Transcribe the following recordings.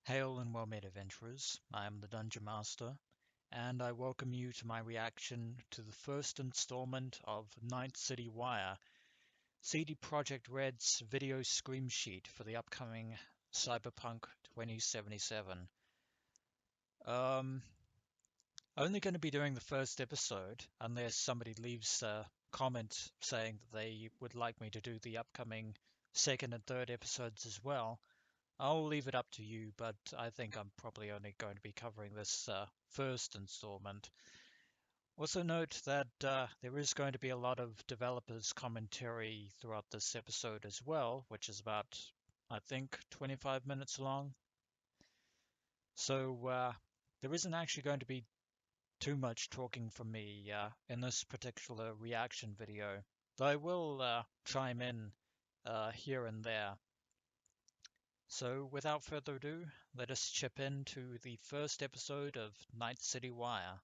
Hail and well-met adventurers, I am the Dungeon Master, and I welcome you to my reaction to the first installment of Night City Wire, CD Projekt Red's video scream sheet for the upcoming Cyberpunk 2077. Only going to be doing the first episode, unless somebody leaves a comment saying that they would like me to do the upcoming second and third episodes as well. I'll leave it up to you, but I think I'm probably only going to be covering this first installment. Also note that there is going to be a lot of developers' commentary throughout this episode as well, which is about, I think, 25 minutes long. So there isn't actually going to be too much talking from me in this particular reaction video, though I will chime in here and there. So, without further ado, let us chip into the first episode of Night City Wire.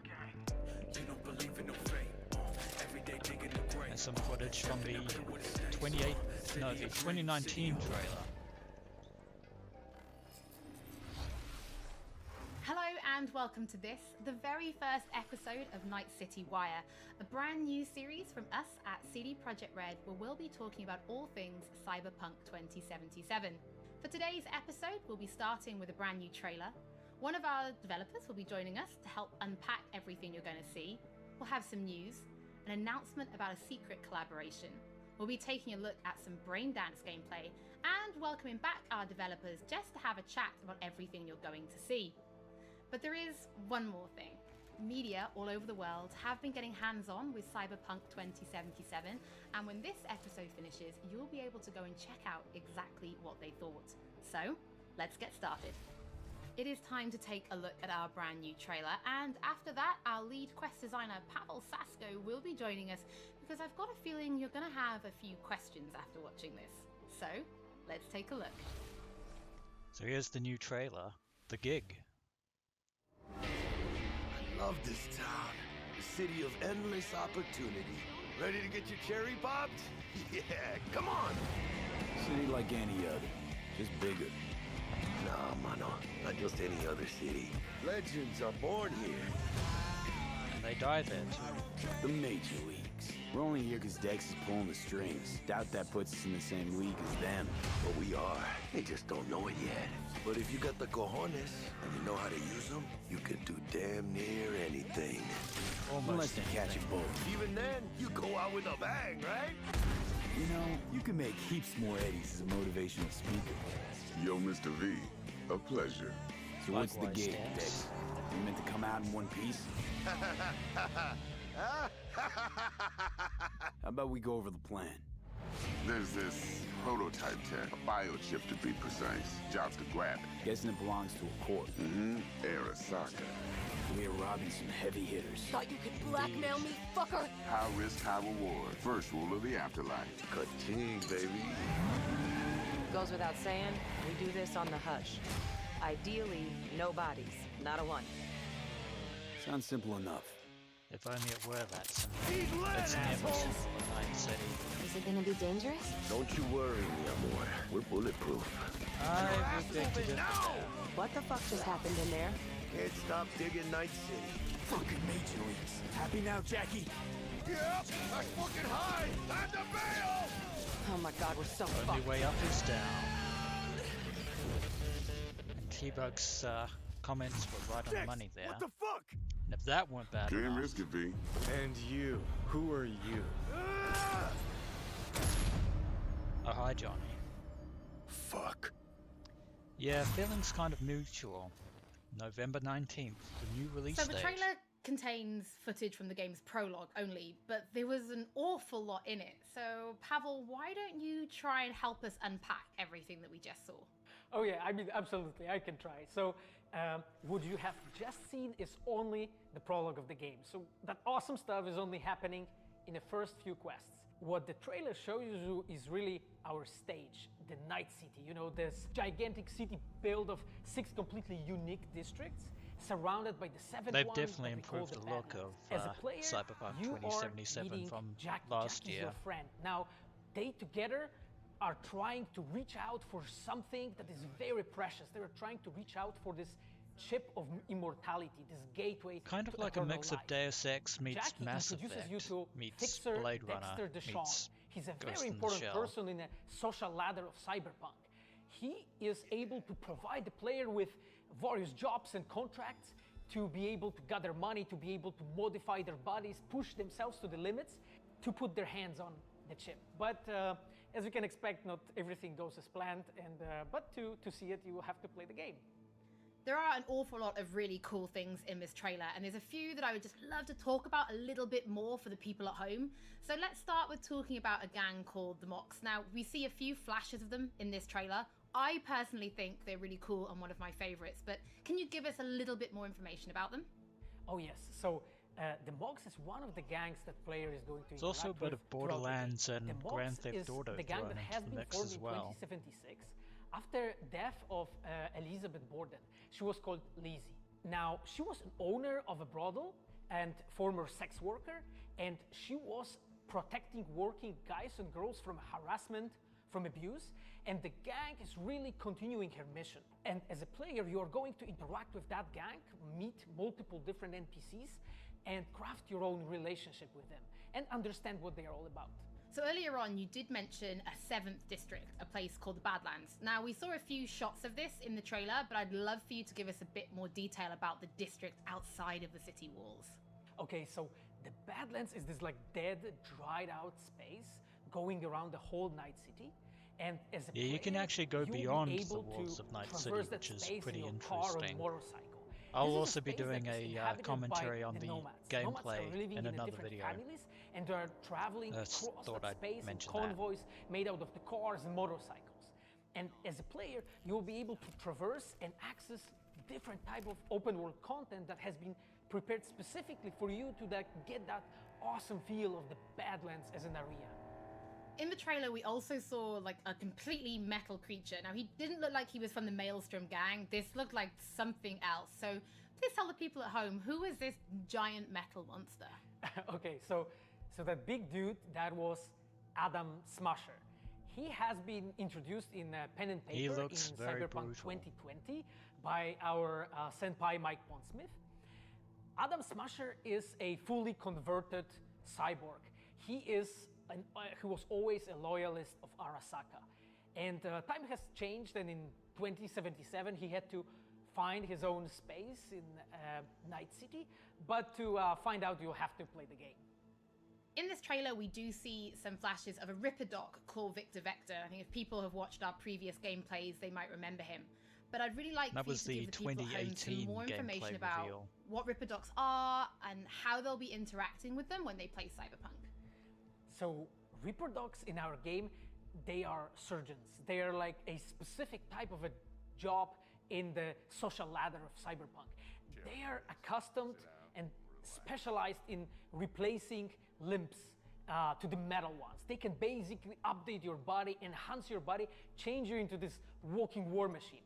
And some footage from the 2019 trailer. Hello and welcome to this, the very first episode of Night City Wire, a brand new series from us at CD Projekt Red where we'll be talking about all things Cyberpunk 2077. For today's episode, we'll be starting with a brand new trailer. One of our developers will be joining us to help unpack everything you're going to see. We'll have some news, an announcement about a secret collaboration. We'll be taking a look at some braindance gameplay and welcoming back our developers just to have a chat about everything you're going to see. But there is one more thing. Media all over the world have been getting hands-on with Cyberpunk 2077, and when this episode finishes, you'll be able to go and check out exactly what they thought. So, let's get started. It is time to take a look at our brand new trailer, and after that, our lead quest designer Pavel Sasko will be joining us, because I've got a feeling you're going to have a few questions after watching this. So, let's take a look. So here's the new trailer, The Gig. I love this town. The city of endless opportunity. Ready to get your cherry popped? Yeah, come on! City like any other, just bigger. Nah, mano, not just any other city. Legends are born here. And they die there too. The major leagues. We're only here because Dex is pulling the strings. Doubt that puts us in the same league as them. But we are. They just don't know it yet. But if you got the cojones and you know how to use them, you could do damn near anything. Unless you catch a bullet. Even then, you go out with a bang, right? You know, you can make heaps more eddies as a motivational speaker. Yo, Mr. V, a pleasure. So what's the Likewise, gig, Dex. Dex? You meant to come out in one piece? How about we go over the plan? There's this prototype tech, a biochip to be precise. Jobs to grab it. Guessing it belongs to a court. Arasaka. We are robbing some heavy hitters. Thought you could blackmail me, fucker? High risk, high reward. First rule of the afterlife. Ka-ching, baby. Goes without saying, we do this on the hush. Ideally, no bodies, not a one. Sounds simple enough. If only it were that simple. It's never simple in Night City. Is it gonna be dangerous? Don't you worry, mi amor. We're bulletproof. I predicted it. What the fuck just happened in there? Can't stop digging Night City. Fucking major leagues. Happy now, Jackie? Yep, that's fucking high. Time to bail. Oh my god, we're so Only fucked. way up is down. And T-Bug's comments were right on the money there. What the fuck? And if that weren't bad Can't enough, risk it, V. And you, who are you? oh hi Johnny. Fuck. Yeah, feelings kind of mutual. November 19th, the new release So the date. trailer contains footage from the game's prologue only, but there was an awful lot in it. So Pavel, why don't you try and help us unpack everything that we just saw? Oh yeah, I mean, absolutely, I can try. So, what you have just seen is only the prologue of the game. So that awesome stuff is only happening in the first few quests. What the trailer shows you is really our stage, the Night City. You know, this gigantic city built of 6 completely unique districts, surrounded by the 7th They've one definitely that they call improved the the look Badlands. of As a player, Cyberpunk you are 2077 meeting from Jackie. last Jackie's year. your friend. Now, they together are trying to reach out for something that is very precious. They are trying to reach out for this chip of immortality, this gateway Kind of to like a eternal mix life. of Deus Ex meets Jackie Mass introduces you Effect to meets Fixer Blade Runner Dexter Deshawn. meets He's a Ghost very in the important Shell. person in a social ladder of Cyberpunk. He is able to provide the player with various jobs and contracts to be able to gather money, to be able to modify their bodies, push themselves to the limits, to put their hands on the chip. But as you can expect, not everything goes as planned, but to see it, you will have to play the game. There are an awful lot of really cool things in this trailer, and there's a few that I would just love to talk about a little bit more for the people at home. So let's start with talking about a gang called the Mox. Now, we see a few flashes of them in this trailer. I personally think they're really cool and one of my favorites, but can you give us a little bit more information about them? Oh yes, so the Mox is one of the gangs that player is going to There's also a bit of Borderlands and Grand Theft Auto the gang thrown that has into the been mix formed as in well. 2076 after death of Elizabeth Borden. She was called Lizzie. Now, she was an owner of a brothel and former sex worker, and she was protecting working guys and girls from harassment, from abuse, and the gang is really continuing her mission. And as a player, you are going to interact with that gang, meet multiple different NPCs, and craft your own relationship with them, and understand what they are all about. So earlier on, you did mention a 7th district, a place called the Badlands. Now, we saw a few shots of this in the trailer, but I'd love for you to give us a bit more detail about the district outside of the city walls. Okay, so the Badlands is this like dead, dried out space going around the whole Night City. And as a player, you can actually go beyond the able walls to of Night City, traverse that which is space pretty in your car or interesting. motorcycle. I'll This is also be space doing that is a inhabited commentary by on the nomads. gameplay Nomads are living in a another different video. families, and they are traveling Just across thought that I'd space in mention that. convoys made out of the cars and motorcycles. And as a player, you'll be able to traverse and access different type of open world content that has been prepared specifically for you to get that awesome feel of the Badlands as an area. In the trailer, we also saw like a completely metal creature. Now, he didn't look like he was from the Maelstrom gang. This looked like something else. So please tell the people at home, who is this giant metal monster? Okay, so that big dude, that was Adam Smasher. He has been introduced in pen and paper in Cyberpunk 2020 by our senpai Mike Pondsmith. Adam Smasher is a fully converted cyborg. He was always a loyalist of Arasaka. And time has changed, and in 2077 he had to find his own space in Night City, but to find out you'll have to play the game. In this trailer, we do see some flashes of a Ripper Doc called Victor Vector. I think if people have watched our previous gameplays, they might remember him. But I'd really like for you to give the people at home some more information about what Ripper Docs are and how they'll be interacting with them when they play Cyberpunk. So Ripper Docs in our game, they are surgeons. They are like a specific type of a job in the social ladder of Cyberpunk. They are accustomed and specialized in replacing limbs to the metal ones. They can basically update your body, enhance your body, change you into this walking war machine.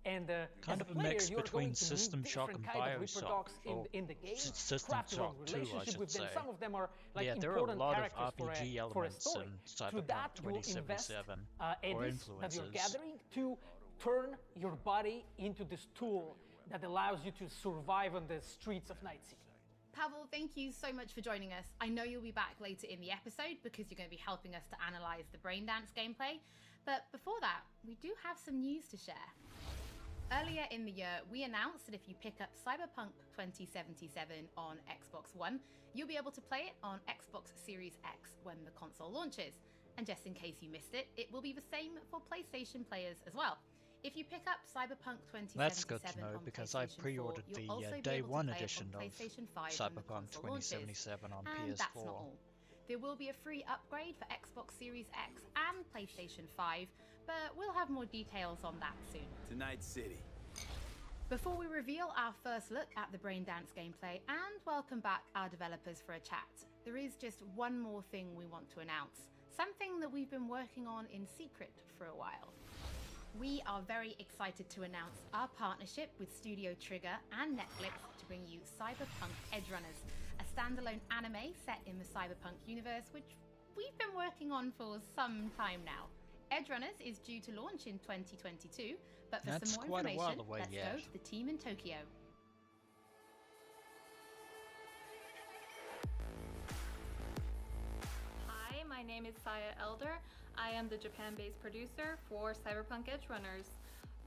And kind of a mix between System Shock and Bioshock, in the game, System craft your own Shock 2, I should with them. say. Some of them are like Yeah, there are a important lot of characters RPG for a elements story. in Through Cyberpunk that, you will invest 2077, or eddies that you're influences. gathering to turn your body into this tool that allows you to survive on the streets of Night City. Pavel, thank you so much for joining us. I know you'll be back later in the episode because you're going to be helping us to analyze the Braindance gameplay. But before that, we do have some news to share. Earlier in the year, we announced that if you pick up Cyberpunk 2077 on Xbox One, you'll be able to play it on Xbox Series X when the console launches. And just in case you missed it, it will be the same for PlayStation players as well. If you pick up Cyberpunk 2077 That's good to know, on because I PlayStation 4, pre-ordered you'll also the be day able to one play it on edition of PlayStation 5 when the Cyberpunk console launches. 2077 on And PS4. that's not all. There will be a free upgrade for Xbox Series X and PlayStation 5, but we'll have more details on that soon. To Night City. Before we reveal our first look at the Braindance gameplay and welcome back our developers for a chat, there is just one more thing we want to announce, something that we've been working on in secret for a while. We are very excited to announce our partnership with Studio Trigger and Netflix to bring you Cyberpunk Edgerunners, a standalone anime set in the Cyberpunk universe, which we've been working on for some time now. Edgerunners is due to launch in 2022, but for That's some more quite a while information, away let's yet. go to the team in Tokyo. Hi, my name is Saya Elder. I am the Japan-based producer for Cyberpunk Edgerunners.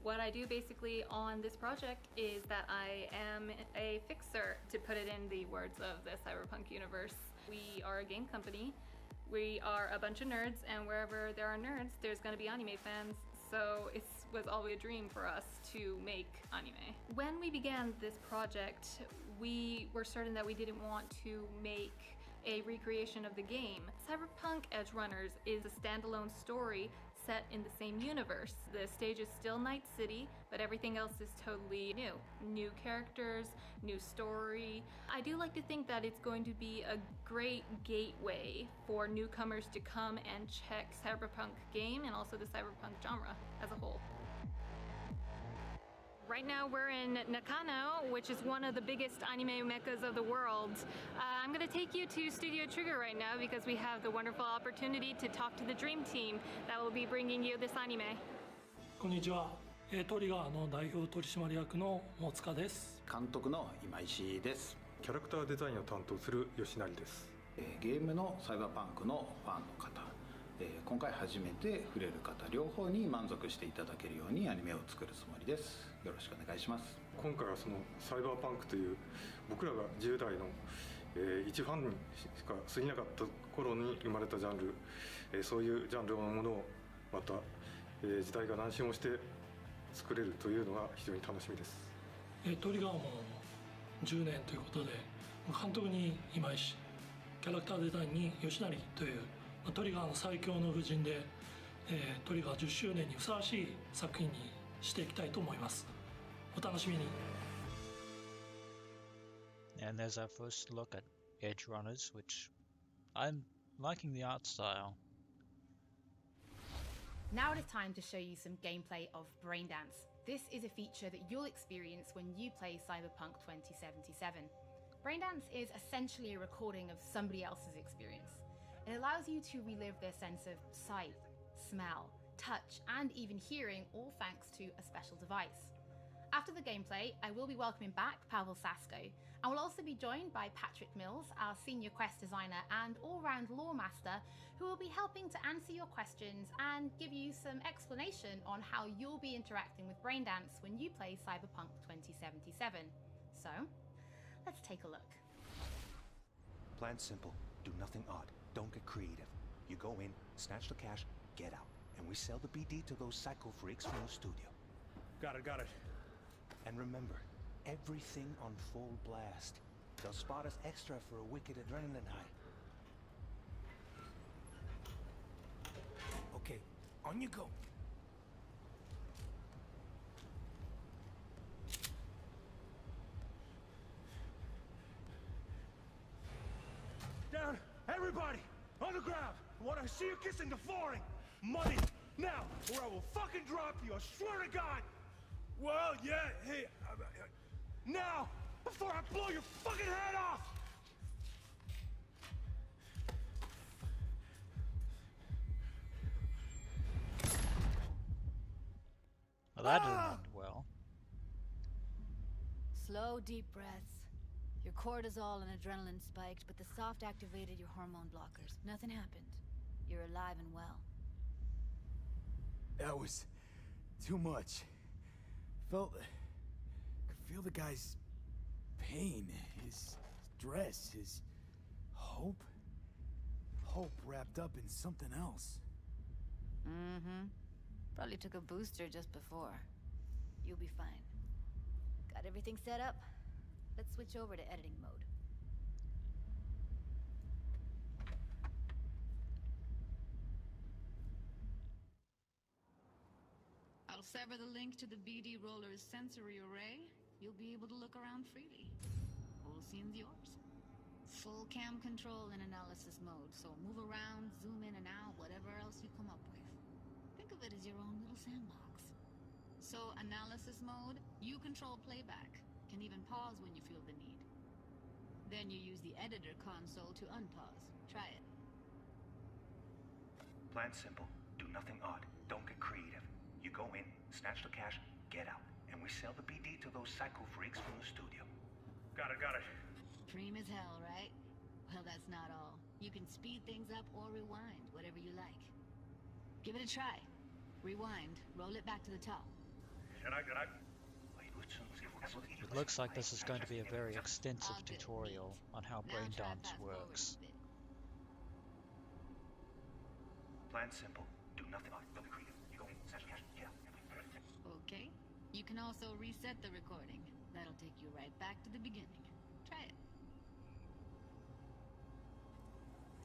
What I do basically on this project is that I am a fixer, to put it in the words of the Cyberpunk universe. We are a game company. We are a bunch of nerds, and wherever there are nerds, there's going to be anime fans. So it was always a dream for us to make anime. When we began this project, we were certain that we didn't want to make a recreation of the game. Cyberpunk Edgerunners is a standalone story set in the same universe. The stage is still Night City, but everything else is totally new. New characters, new story. I do like to think that it's going to be a great gateway for newcomers to come and check Cyberpunk game and also the Cyberpunk genre as a whole. Right now we're in Nakano, which is one of the biggest anime meccas of the world. I'm going to take you to Studio Trigger right now because we have the wonderful opportunity to talk to the dream team that will be bringing you this anime. こんにちは。トリガーの代表取締役の大塚です。監督の今石です。キャラクターデザインを担当する吉成です。ゲームのサイバーパンクのファンの方、今回初めて触れる方両方に満足していただけるようにアニメを作るつもりです。よろしくお願いします。今回はそのサイバーパンクという僕らが10代の、一ファンにしか過ぎなかった頃に生まれたジャンル、そういうジャンルのものをまた、時代が乱心をして作れるというのが非常に楽しみです。トリガーも10年ということで、監督に今石、キャラクターデザインに吉成というトリガーの最強の布陣で、トリガー10周年にふさわしい作品にしていきたいと思います。お楽しみに。And there's our first look at Edgerunners, which I'm liking the art style. Now it is time to show you some gameplay of Braindance. This is a feature that you'll experience when you play Cyberpunk 2077. Braindance is essentially a recording of somebody else's experience. It allows you to relive their sense of sight, smell, touch, and even hearing, all thanks to a special device. After the gameplay, I will be welcoming back Pavel Sasko, and we'll also be joined by Patrick Mills, our senior quest designer and all-round lore master, who will be helping to answer your questions and give you some explanation on how you'll be interacting with Braindance when you play Cyberpunk 2077. So, let's take a look. Plan simple, do nothing odd, don't get creative. You go in, snatch the cash, get out, and we sell the BD to those psycho freaks from the studio. Got it. And remember, everything on full blast. They'll spot us extra for a wicked adrenaline high. Okay, on you go. Down, everybody, on the ground. I want to see you kissing the flooring. Money, now, or I will fucking drop you, I swear to God. Well, yeah, hey, now, before I blow your fucking head off! Well, that didn't end well. Slow, deep breaths. Your cortisol and adrenaline spiked, but the soft activated your hormone blockers. Nothing happened. You're alive and well. That was too much. Could feel the guy's pain, his stress, his hope. Hope wrapped up in something else. Mm-hmm. Probably took a booster just before. You'll be fine. Got everything set up? Let's switch over to editing mode. I'll sever the link to the BD Roller's sensory array. You'll be able to look around freely. Whole scene's yours. Full cam control in analysis mode, so move around, zoom in and out, whatever else you come up with. Think of it as your own little sandbox. So analysis mode, you control playback. Can even pause when you feel the need. Then you use the editor console to unpause. Try it. Plan simple, do nothing odd. snatch the cash, get out, and we sell the BD to those psycho freaks from the studio. Got it. Cream as hell, right? Well, that's not all. You can speed things up or rewind, whatever you like. Give it a try. Rewind, roll it back to the top. Can I? It looks like this is going to be a very extensive tutorial on how Braindance works. Plan simple. Do nothing odd. Don't be creative. You go in, snatch the cash, get out. Okay. You can also reset the recording. That'll take you right back to the beginning. Try it.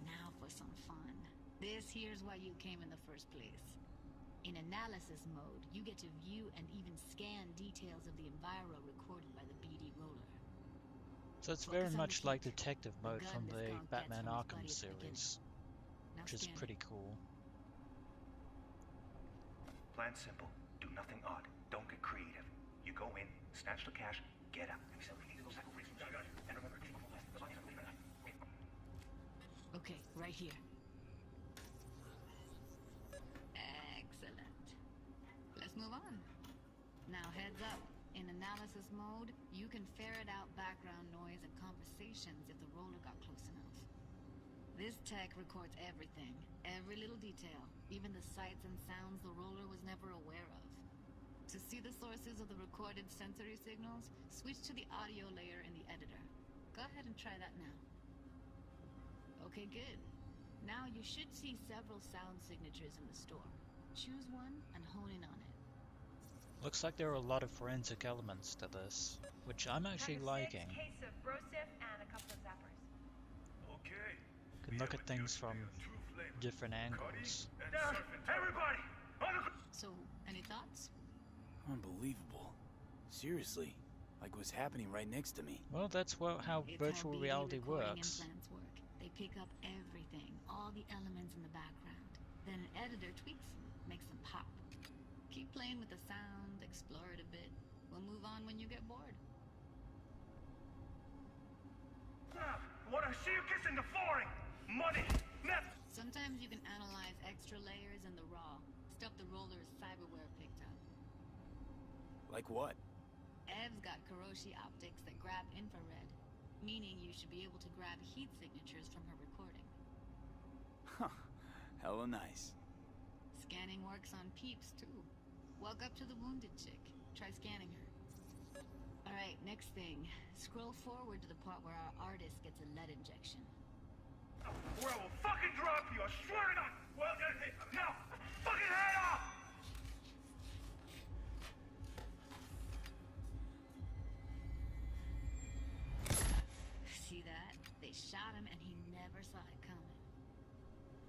Now for some fun. This here's why you came in the first place. In analysis mode, you get to view and even scan details of the enviro recorded by the BD roller. So it's very much like detective mode from the Batman Arkham series, which is pretty cool. Plan simple. Do nothing odd. Don't get creative. You go in, snatch the cash, get out. And we sell the BD to those psycho freaks from the studio. And remember, okay, right here. Excellent. Let's move on. Now heads up. In analysis mode, you can ferret out background noise and conversations if the roller got close enough. This tech records everything, every little detail, even the sights and sounds the roller was never aware of. To see the sources of the recorded sensory signals, switch to the audio layer in the editor. Go ahead and try that now. Okay, good. Now you should see several sound signatures in the store. Choose one and hone in on it. Looks like there are a lot of forensic elements to this, which I'm actually liking. Case of Brosif and a couple of zappers. Okay. You can look at things from different angles. Everybody! So, any thoughts? Unbelievable. Seriously, like what's happening right next to me. Well, that's how It's virtual how BD reality recording works. implants work. They pick up everything, all the elements in the background. Then an editor tweaks them, makes them pop. Keep playing with the sound, explore it a bit. We'll move on when you get bored. What I see you kissing the flooring! Money! Net! Sometimes you can analyze extra layers in the raw. Stuff the roller's cyberware picked up. Like what? Ev's got Kuroshi optics that grab infrared, meaning you should be able to grab heat signatures from her recording. Huh. Hella nice. Scanning works on peeps, too. Walk up to the wounded chick. Try scanning her. Alright, next thing. Scroll forward to the part where our artist gets a lead injection. Or I will fucking drop you, I swear to God! Well, now, fucking head off! See that? They shot him and he never saw it coming.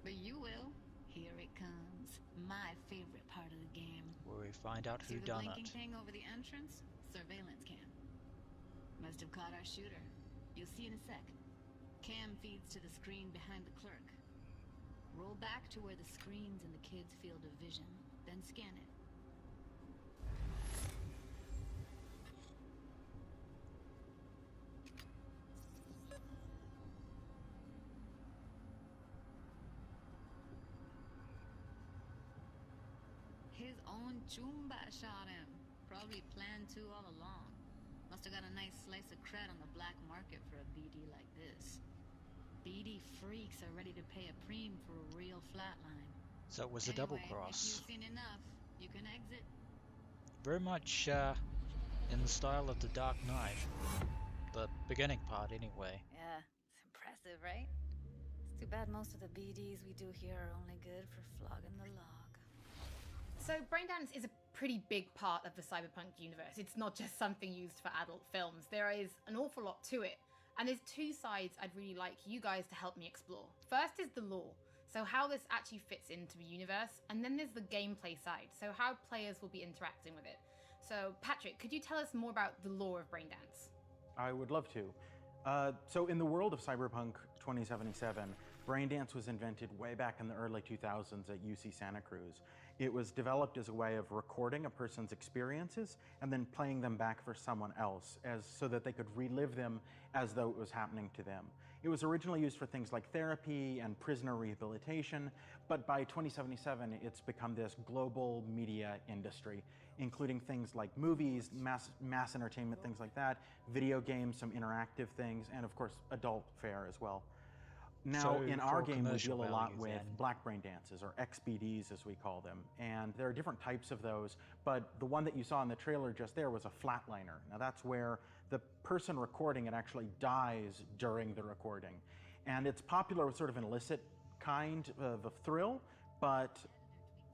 But you will. Here it comes. My favorite part of the game. Where we find out who See the done blinking it. thing over the entrance? Surveillance cam. Must have caught our shooter. You'll see in a sec. Cam feeds to the screen behind the clerk. Roll back to where the screen's in the kid's field of vision, then scan it. His own Chumba shot him. Probably planned to all along. Must have got a nice slice of cred on the black market for a BD like this. BD freaks are ready to pay a preem for a real flatline. So it was a double Anyway, cross. if you've seen enough, you can exit. Very much in the style of The Dark Knight. The beginning part, anyway. Yeah, it's impressive, right? It's too bad most of the BDs we do here are only good for flogging the log. So Braindance is a pretty big part of the Cyberpunk universe. It's not just something used for adult films. There is an awful lot to it. And there's two sides I'd really like you guys to help me explore. First is the lore, so how this actually fits into the universe, and then there's the gameplay side, so how players will be interacting with it. So Patrick, could you tell us more about the lore of Braindance? I would love to. So in the world of Cyberpunk 2077, Braindance was invented way back in the early 2000s at UC Santa Cruz. It was developed as a way of recording a person's experiences and then playing them back for someone else so that they could relive them as though it was happening to them. It was originally used for things like therapy and prisoner rehabilitation, but by 2077, it's become this global media industry, including things like movies, mass entertainment, things like that, video games, some interactive things, and of course, adult fare as well. Now, So in our for game, we commercial deal a lot value with then. black brain dances, or XBDs as we call them. And there are different types of those, but the one that you saw in the trailer just there was a flatliner. Now that's where the person recording it actually dies during the recording. And it's popular with sort of an illicit kind of a thrill, but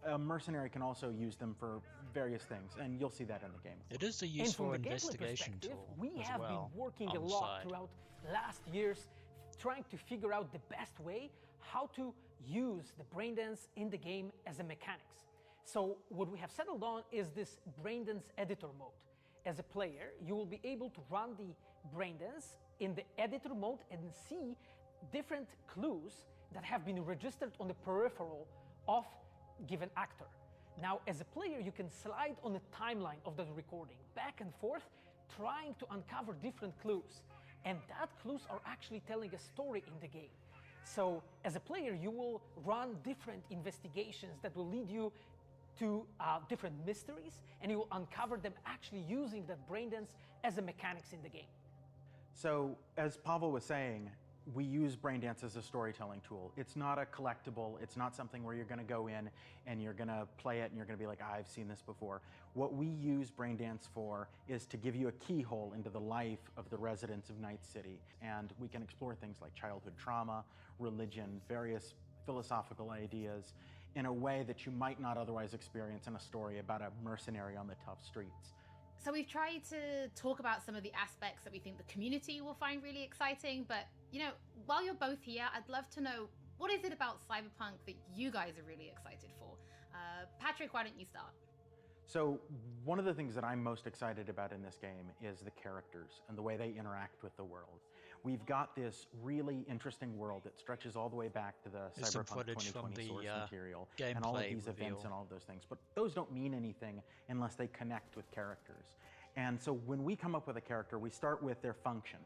a mercenary can also use them for various things, and you'll see that in the game. It is a And useful from the gameplay investigation perspective, tool we as have well been working on a the lot side. throughout last years trying to figure out the best way how to use the braindance in the game as a mechanics. So what we have settled on is this braindance editor mode. As a player, you will be able to run the braindance in the editor mode and see different clues that have been registered on the peripheral of given actor. Now, as a player, you can slide on the timeline of that recording back and forth, trying to uncover different clues. And that clues are actually telling a story in the game. So as a player, you will run different investigations that will lead you to different mysteries, and you will uncover them actually using that braindance as a mechanics in the game. So, as Pavel was saying, we use braindance as a storytelling tool. It's not a collectible. It's not something where you're going to go in and you're going to play it and you're going to be like, I've seen this before. What we use braindance for is to give you a keyhole into the life of the residents of Night City. And we can explore things like childhood trauma, religion, various philosophical ideas in a way that you might not otherwise experience in a story about a mercenary on the tough streets. So we've tried to talk about some of the aspects that we think the community will find really exciting, but you know, while you're both here, I'd love to know, what is it about Cyberpunk that you guys are really excited for? Patrick, why don't you start? So one of the things that I'm most excited about in this game is the characters and the way they interact with the world. We've got this really interesting world that stretches all the way back to the There's some Cyberpunk footage 2020 from the, source material gameplay and all of these reveal. events and all of those things. But those don't mean anything unless they connect with characters. And so when we come up with a character, we start with their function.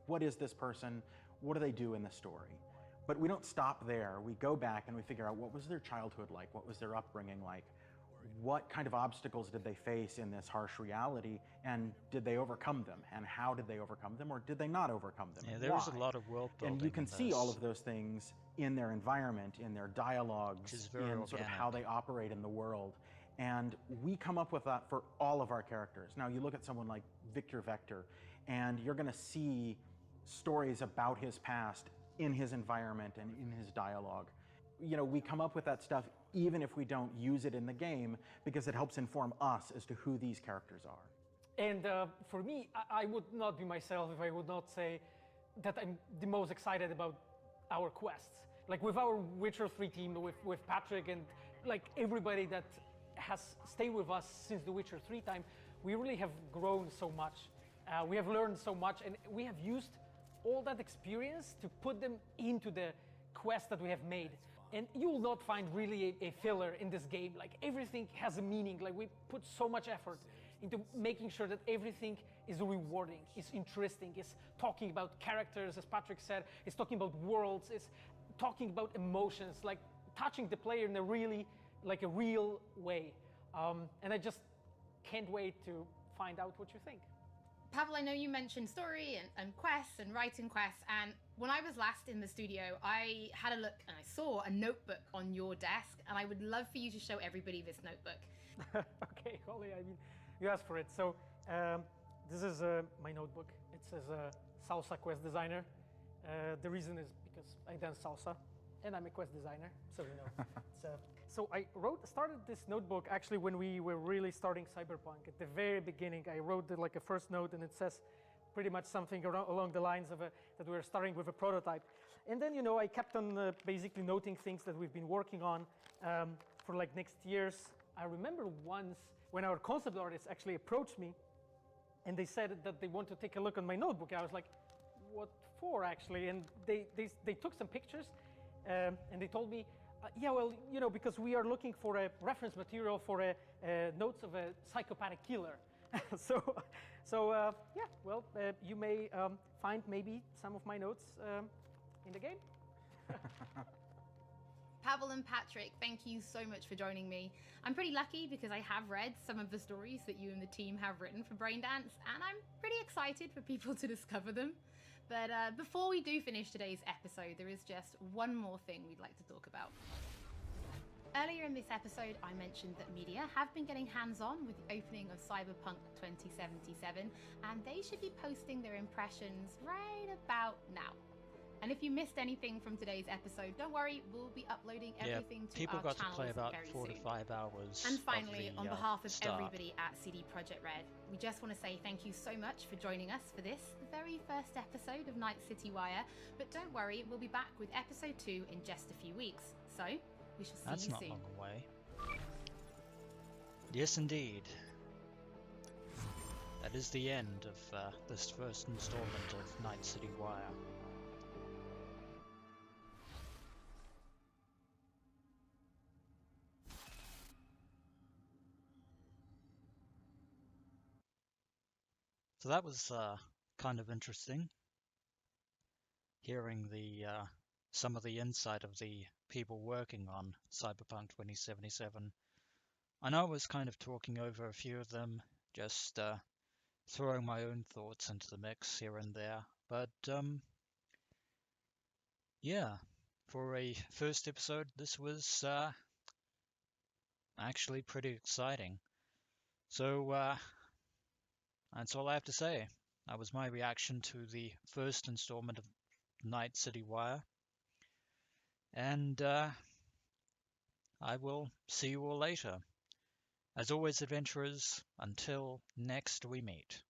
What is this person? What do they do in the story? But we don't stop there. We go back and we figure out, what was their childhood like? What was their upbringing like? What kind of obstacles did they face in this harsh reality, and did they overcome them? And how did they overcome them, or did they not overcome them? Yeah, and there is why? a lot of world building. And you can in see this. all of those things in their environment, in their dialogues, Which is in very sort of organic. how they operate in the world. And we come up with that for all of our characters. Now, you look at someone like Victor Vector, and you're going to see stories about his past in his environment and in his dialogue. You know, we come up with that stuff even if we don't use it in the game, because it helps inform us as to who these characters are. And for me, I would not be myself if I would not say that I'm the most excited about our quests. Like with our Witcher 3 team, with Patrick and like everybody that has stayed with us since the Witcher 3 time, we really have grown so much. We have learned so much, and we have used all that experience to put them into the quest that we have made. And you will not find really a filler in this game. Like everything has a meaning. Like we put so much effort into making sure that everything is rewarding, is interesting, is talking about characters, as Patrick said, is talking about worlds, is talking about emotions, like touching the player in a really, like a real way. And I just can't wait to find out what you think. Pavel, I know you mentioned story and quests and writing quests, and when I was last in the studio, I had a look and I saw a notebook on your desk, and I would love for you to show everybody this notebook. Okay, Holly, I mean, you asked for it. So this is my notebook. It says Salsa Quest Designer. The reason is because I dance salsa, and I'm a quest designer, so you know. So I started this notebook actually when we were really starting Cyberpunk. At the very beginning, I wrote like a first note, and it says pretty much something along the lines of that we were starting with a prototype. And then, you know, I kept on basically noting things that we've been working on for like next years. I remember once when our concept artists actually approached me, and they said that they want to take a look on my notebook. I was like, what for actually? And they took some pictures, and they told me, yeah, well, you know, because we are looking for a reference material for notes of a psychopathic killer. so yeah, well, you may find maybe some of my notes in the game. Pavel and Patrick, thank you so much for joining me. I'm pretty lucky because I have read some of the stories that you and the team have written for Braindance, and I'm pretty excited for people to discover them. But before we do finish today's episode, there is just one more thing we'd like to talk about. Earlier in this episode, I mentioned that media have been getting hands-on with the opening of Cyberpunk 2077, and they should be posting their impressions right about now. And if you missed anything from today's episode, don't worry, we'll be uploading everything to people our got channels to play about very 4 soon. to 5 hours. And finally, of the, on behalf of start. everybody at CD Projekt Red, we just want to say thank you so much for joining us for this, the very first episode of Night City Wire. But don't worry, we'll be back with episode 2 in just a few weeks. So, we shall see That's you not soon. long away. Yes, indeed. That is the end of this first installment of Night City Wire. So that was kind of interesting, hearing the some of the insight of the people working on Cyberpunk 2077. I know I was kind of talking over a few of them, just throwing my own thoughts into the mix here and there, but yeah, for a first episode, this was actually pretty exciting. So that's all I have to say. That was my reaction to the first installment of Night City Wire. And I will see you all later. As always, adventurers, until next we meet.